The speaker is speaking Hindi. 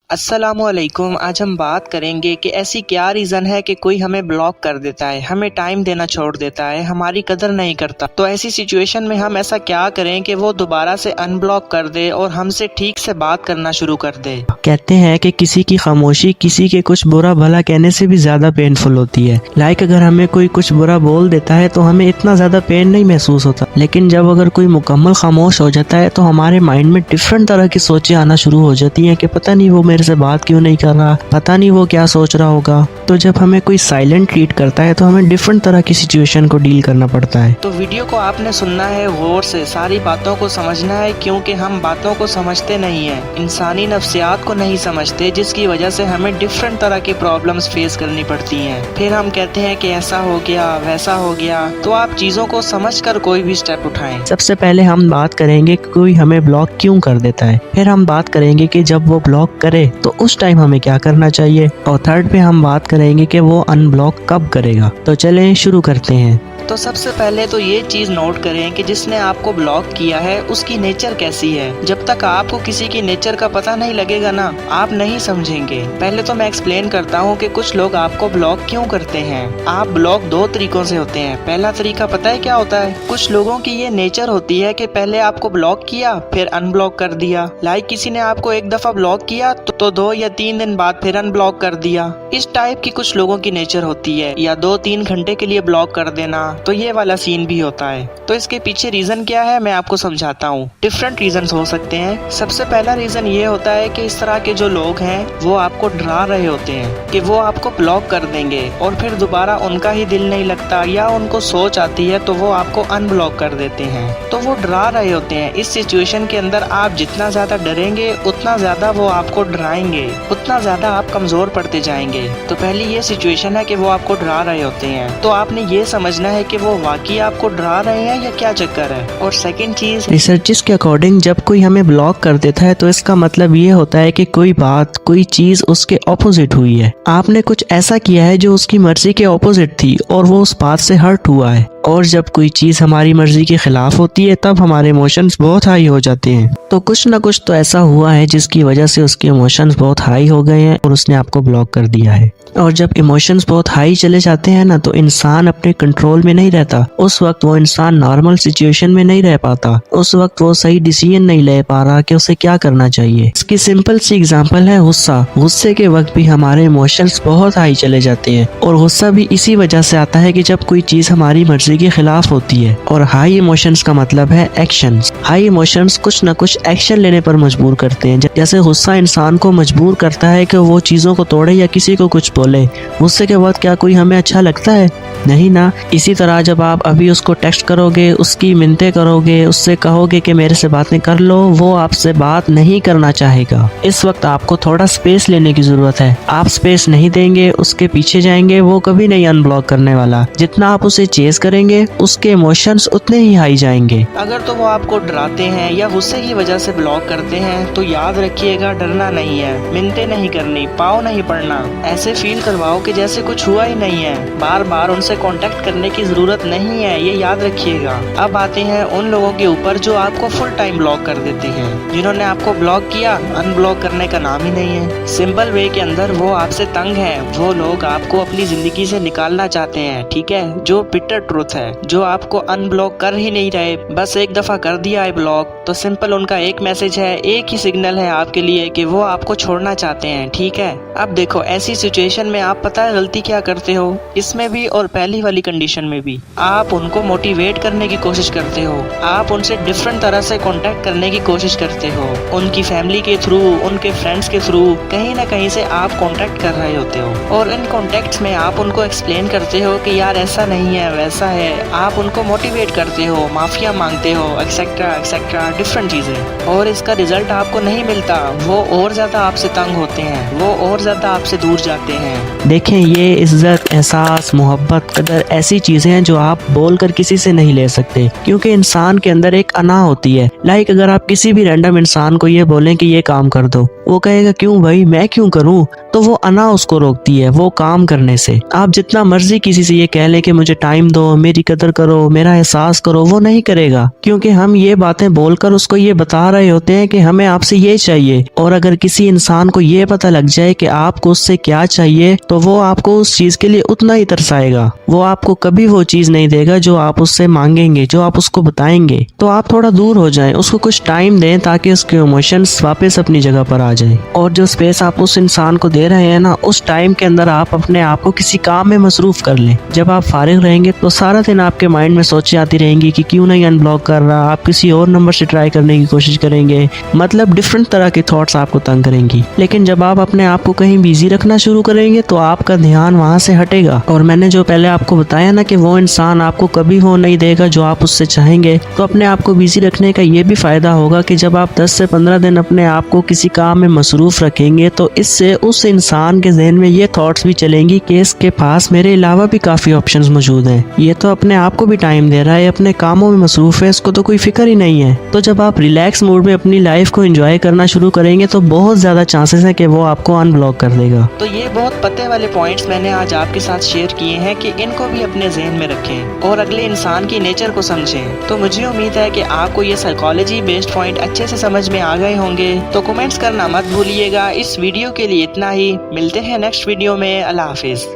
अस्सलामुअलैकुम। आज हम बात करेंगे कि ऐसी क्या रीज़न है कि कोई हमें ब्लॉक कर देता है, हमें टाइम देना छोड़ देता है, हमारी कदर नहीं करता। तो ऐसी सिचुएशन में हम ऐसा क्या करें कि वो दोबारा से अनब्लॉक कर दे और हमसे ठीक से बात करना शुरू कर दे। कहते हैं कि किसी की खामोशी किसी के कुछ बुरा भला कहने से भी ज्यादा पेनफुल होती है। अगर हमें कोई कुछ बुरा बोल देता है तो हमें इतना ज्यादा पेन नहीं महसूस होता, लेकिन जब अगर कोई मुकम्मल खामोश हो जाता है तो हमारे माइंड में डिफरेंट तरह की सोचें आना शुरू हो जाती हैं कि पता नहीं वो मेरे से बात क्यों नहीं कर रहा, पता नहीं वो क्या सोच रहा होगा। तो जब हमें कोई साइलेंट ट्रीट करता है तो हमें डिफरेंट तरह की सिचुएशन को डील करना पड़ता है। तो वीडियो को आपने सुनना है गौर से, सारी बातों को समझना है, क्योंकि हम बातों को समझते नहीं है, इंसानी नफ्सियात को नहीं समझते, जिसकी वजह से हमें डिफरेंट तरह की प्रॉब्लम्स फेस करनी पड़ती हैं। फिर हम कहते हैं कि ऐसा हो गया वैसा हो गया। तो आप चीजों को समझकर कोई भी स्टेप उठाएं। सबसे पहले हम बात करेंगे कि कोई हमें ब्लॉक क्यों कर देता है, फिर हम बात करेंगे कि जब वो ब्लॉक करे तो उस टाइम हमें क्या करना चाहिए, और थर्ड पे हम बात करेंगे कि वो अनब्लॉक कब करेगा। तो चलें शुरू करते हैं। तो सबसे पहले तो ये चीज नोट करें कि जिसने आपको ब्लॉक किया है उसकी नेचर कैसी है। जब तक आपको किसी की नेचर का पता नहीं लगेगा ना, आप नहीं समझेंगे। पहले तो मैं एक्सप्लेन करता हूँ कि कुछ लोग आपको ब्लॉक क्यों करते हैं। आप ब्लॉक दो तरीकों से होते हैं। पहला तरीका पता है क्या होता है? कुछ लोगों की ये नेचर होती है कि पहले आपको ब्लॉक किया फिर अनब्लॉक कर दिया। किसी ने आपको एक दफा ब्लॉक किया तो 2 या 3 दिन बाद फिर अनब्लॉक कर दिया। इस टाइप की कुछ लोगों की नेचर होती है। या 2-3 घंटे के लिए ब्लॉक कर देना, तो ये वाला सीन भी होता है। तो इसके पीछे रीजन क्या है मैं आपको समझाता हूँ। डिफरेंट रीजन हो सकते हैं। सबसे पहला रीजन ये होता है कि इस तरह के जो लोग हैं वो आपको डरा रहे होते हैं कि वो आपको ब्लॉक कर देंगे और फिर दोबारा उनका ही दिल नहीं लगता या उनको सोच आती है तो वो आपको अनब्लॉक कर देते हैं। तो वो डरा रहे होते हैं। इस सिचुएशन के अंदर आप जितना ज्यादा डरेंगे उतना ज्यादा वो आपको डराएंगे, उतना ज्यादा आप कमजोर पड़ते जाएंगे। तो पहली ये सिचुएशन है कि वो आपको डरा रहे होते हैं। तो आपने ये समझना है कि वो वाकई आपको डरा रहे हैं या क्या चक्कर है। और सेकंड चीज, रिसर्चेस के अकॉर्डिंग जब कोई हमें ब्लॉक कर देता है तो इसका मतलब ये होता है कि कोई बात कोई चीज उसके ऑपोजिट हुई है। आपने कुछ ऐसा किया है जो उसकी मर्जी के ऑपोजिट थी और वो उस बात से हर्ट हुआ है। और जब कोई चीज हमारी मर्जी के खिलाफ होती है तब हमारे इमोशंस बहुत हाई हो जाते हैं। तो कुछ ना कुछ तो ऐसा हुआ है जिसकी वजह से उसके इमोशंस बहुत हाई हो गए हैं और उसने आपको ब्लॉक कर दिया है। और जब इमोशंस बहुत हाई चले जाते हैं ना, तो इंसान अपने कंट्रोल में नहीं रहता। उस वक्त वो इंसान नॉर्मल सिचुएशन में नहीं रह पाता। उस वक्त वो सही डिसीजन नहीं ले पा रहा कि उसे क्या करना चाहिए। इसकी सिंपल सी एग्जांपल है गुस्सा। गुस्से के वक्त भी हमारे इमोशंस बहुत हाई चले जाते हैं और गुस्सा भी इसी वजह से आता है कि जब कोई चीज हमारी मर्जी के खिलाफ होती है। और हाई इमोशंस का मतलब है एक्शंस। हाई इमोशंस कुछ न कुछ एक्शन लेने पर मजबूर करते हैं। जैसे गुस्सा इंसान को मजबूर करता है कि वो चीजों को तोड़े या किसी को कुछ बोले। गुस्से के बाद क्या कोई हमें अच्छा लगता है? नहीं ना। इसी तरह जब आप अभी उसको टेक्स्ट करोगे, उसकी मिन्नतें करोगे, उससे कहोगे कि मेरे से बातें कर लो, वो आपसे बात नहीं करना चाहेगा। इस वक्त आपको थोड़ा स्पेस लेने की जरूरत है। आप स्पेस नहीं देंगे, उसके पीछे जाएंगे, वो कभी नहीं अनब्लॉक करने वाला। जितना आप उसे चेस करेंगे उसके इमोशंस उतने ही हाई जाएंगे। अगर तो वो आपको डराते हैं या गुस्से की वजह से ब्लॉक करते हैं तो याद रखिएगा, डरना नहीं है, मिन्नतें नहीं करनी, पाँव नहीं पड़ना। ऐसे फील करवाओ कि जैसे कुछ हुआ ही नहीं है। बार बार उनसे कांटेक्ट करने की जरूरत नहीं है, ये याद रखिएगा। अब आते हैं उन लोगों के ऊपर जो आपको फुल टाइम ब्लॉक कर देते हैं। जिन्होंने आपको ब्लॉक किया, अनब्लॉक करने का नाम ही नहीं है। सिंपल वे के अंदर वो आपसे तंग है। वो लोग आपको अपनी जिंदगी से निकालना चाहते हैं, ठीक है, जो बिटर ट्रुथ है। जो आपको अनब्लॉक कर ही नहीं रहे, बस एक दफा कर दिया है ब्लॉक, तो सिंपल उनका एक मैसेज है, एक ही सिग्नल है आपके लिए कि वो आपको छोड़ना चाहते हैं, ठीक है। अब देखो ऐसी सिचुएशन में आप पता है गलती क्या करते हो, इसमें भी और पहली वाली कंडीशन में भी। आप उनको मोटिवेट करने की कोशिश करते हो। आप उनसे डिफरेंट तरह से कांटेक्ट करने की कोशिश करते हो। उनकी फैमिली के थ्रू, उनके फ्रेंड्स के थ्रू, कहीं ना कहीं से आप कांटेक्ट कर रहे होते हो। और इन कांटेक्ट्स में आप उनको एक्सप्लेन करते हो कि यार ऐसा नहीं है वैसा है। आप उनको मोटिवेट करते हो, माफिया मांगते हो, एक्सेट्रा एक्सेट्रा, डिफरेंट चीजें। और इसका रिजल्ट आपको नहीं मिलता। वो और ज्यादा आपसे तंग होते हैं, वो और ज्यादा आपसे दूर जाते हैं। देखें, ये इज्जत, एहसास, मोहब्बत, कदर ऐसी चीजें हैं जो आप बोलकर किसी से नहीं ले सकते, क्योंकि इंसान के अंदर एक अना होती है। अगर आप किसी भी रैंडम इंसान को ये बोलें कि ये काम कर दो, वो कहेगा क्यों भाई, मैं क्यों करूं? तो वो अना उसको रोकती है वो काम करने से। आप जितना मर्जी किसी से ये कह ले कि मुझे टाइम दो, मेरी कदर करो, मेरा एहसास करो, वो नहीं करेगा, क्योंकि हम ये बातें बोलकर उसको ये बता रहे होते हैं कि हमें आपसे ये चाहिए। और अगर किसी इंसान को ये पता लग जाए कि आपको उससे क्या चाहिए, तो वो आपको उस चीज के लिए उतना ही तरसाएगा। वो आपको कभी वो चीज नहीं देगा जो आप उससे मांगेंगे, जो आप उसको बताएंगे। तो आप थोड़ा दूर हो जाएं, उसको कुछ टाइम दें ताकि उसके इमोशंस वापस अपनी जगह पर आ जाएं। और जो स्पेस आप उस इंसान को दे रहे हैं ना, उस टाइम के अंदर आप अपने आप को किसी काम में मसरूफ कर लें। जब आप फारिग रहेंगे तो सारा दिन आपके माइंड में सोचें आती रहेंगी कि क्यों नहीं अनब्लॉक कर रहा, आप किसी और नंबर से ट्राई करने की कोशिश करेंगे, मतलब डिफरेंट तरह के थॉट्स आपको तंग करेंगी। लेकिन जब आप अपने आप को कहीं बिजी रखना शुरू करेंगे तो आपका ध्यान वहां से हटेगा। और मैंने जो पहले आपको बताया ना कि वो इंसान आपको कभी वो नहीं देगा जो आप उससे चाहेंगे, तो अपने आप को बिजी रखने का ये भी फायदा होगा कि जब आप 10 से 15 दिन अपने आप को किसी काम में मसरूफ रखेंगे तो इससे उस इंसान के जहन में ये थॉट्स भी चलेंगी कि इसके पास मेरे अलावा भी काफी ऑप्शंस मौजूद हैं, ये तो अपने आप को भी टाइम दे रहा है, अपने कामों में मसरूफ है, इसको तो कोई फिक्र ही नहीं है। तो जब आप रिलैक्स मूड में अपनी लाइफ को एंजॉय करना शुरू करेंगे तो बहुत ज्यादा चांसेस है कि वो आपको अनब्लॉक कर देगा। तो ये बहुत पते वाले पॉइंट्स मैंने आज आपके साथ शेयर किए हैं कि इनको भी अपने जहन में रखें और अगले इंसान की नेचर को समझें। तो मुझे उम्मीद है कि आपको ये साइकोलॉजी बेस्ड पॉइंट अच्छे से समझ में आ गए होंगे। तो कमेंट्स करना मत भूलिएगा। इस वीडियो के लिए इतना ही, मिलते हैं नेक्स्ट वीडियो में। अल्लाह हाफिज।